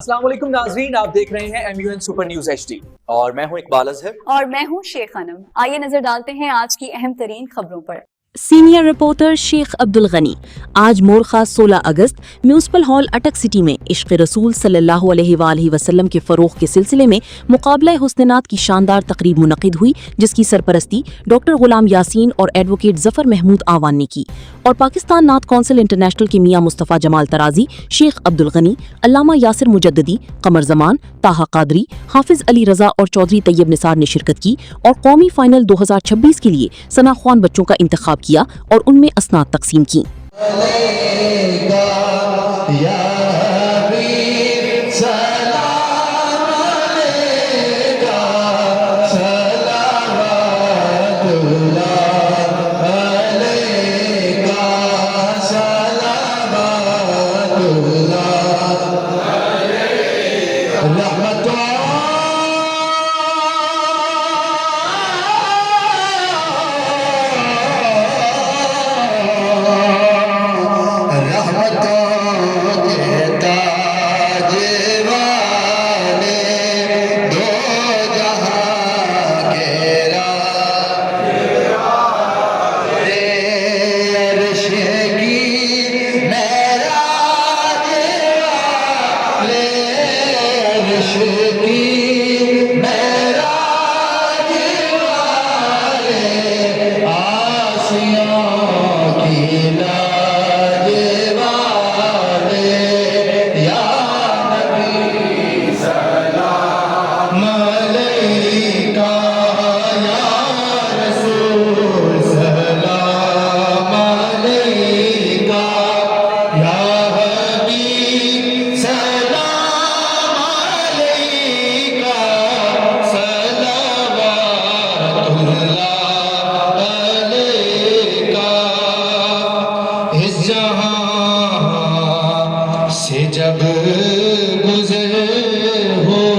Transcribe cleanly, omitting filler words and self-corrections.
अस्सलाम वालेकुम नाज़रीन, आप देख रहे हैं MUN सुपर न्यूज HD और मैं हूं इकबाल अजहर और मैं हूं शेख खनम। आइए नजर डालते हैं आज की अहम तरीन खबरों पर। सीनियर रिपोर्टर शेख अब्दुल गनी आज मोरखा 16 अगस्त म्यूनसिपल हॉल अटक सिटी में इश्क़ रसूल सल्लल्लाहु अलैहि वसल्लम के फ़रोग़ के सिलसिले में मुकाबला हुस्न-ए-नात की शानदार तकरीब मुनक़िद हुई, जिसकी सरपरस्ती डॉक्टर गुलाम यासीन और एडवोकेट ज़फ़र महमूद आवान ने की और पाकिस्तान नात कौंसिल इंटरनेशनल के मियाँ मुस्तफ़ा जमाल तराजी, शेख अब्दुल गनी, अल्लामा यासिर मुजद्ददी, कमर जमान, ताहा कादरी, हाफिज अली रजा और चौधरी तैयब निसार ने शिरकत की और कौमी फाइनल 2026 के लिए सना ख्वान बच्चों का इंतखाब किया और उनमें असनाद तकसीम की। से जब गुज़र हो